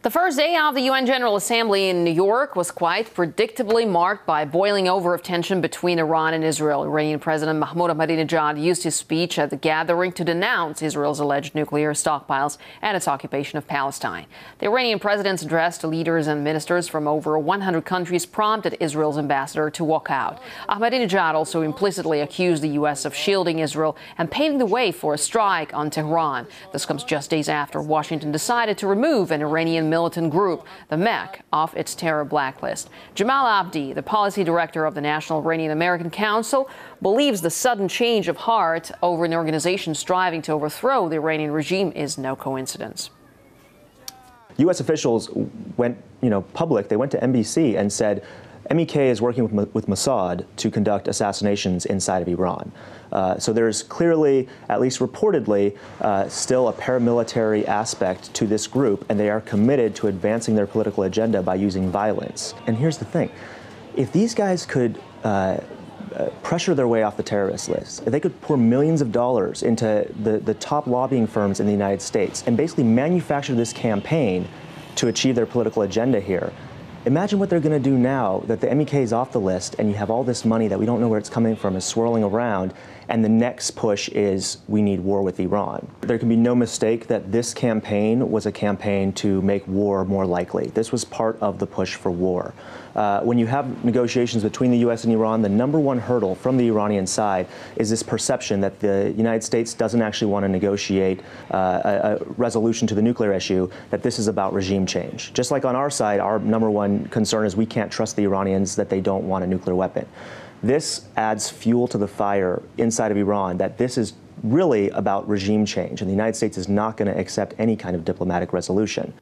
The first day of the UN General Assembly in New York was quite predictably marked by boiling over of tension between Iran and Israel. Iranian President Mahmoud Ahmadinejad used his speech at the gathering to denounce Israel's alleged nuclear stockpiles and its occupation of Palestine. The Iranian president's address to leaders and ministers from over 100 countries prompted Israel's ambassador to walk out. Ahmadinejad also implicitly accused the U.S. of shielding Israel and paving the way for a strike on Tehran. This comes just days after Washington decided to remove an Iranian militant group, the MEK, off its terror blacklist. Jamal Abdi, the policy director of the National Iranian American Council, believes the sudden change of heart over an organization striving to overthrow the Iranian regime is no coincidence. U.S. officials went, public. They went to NBC and said, MEK is working with Mossad to conduct assassinations inside of Iran. So there's clearly, at least reportedly, still a paramilitary aspect to this group, and they are committed to advancing their political agenda by using violence. And here's the thing. If these guys could pressure their way off the terrorist list, if they could pour millions of dollars into the top lobbying firms in the United States and basically manufacture this campaign to achieve their political agenda here, imagine what they're going to do now that the MEK is off the list and you have all this money that we don't know where it's coming from is swirling around, and the next push is we need war with Iran. There can be no mistake that this campaign was a campaign to make war more likely. This was part of the push for war. When you have negotiations between the U.S. and Iran, the number one hurdle from the Iranian side is this perception that the United States doesn't actually want to negotiate a resolution to the nuclear issue, that this is about regime change. Just like on our side, our number one concern is we can't trust the Iranians that they don't want a nuclear weapon. This adds fuel to the fire inside of Iran that this is really about regime change, and the United States is not going to accept any kind of diplomatic resolution.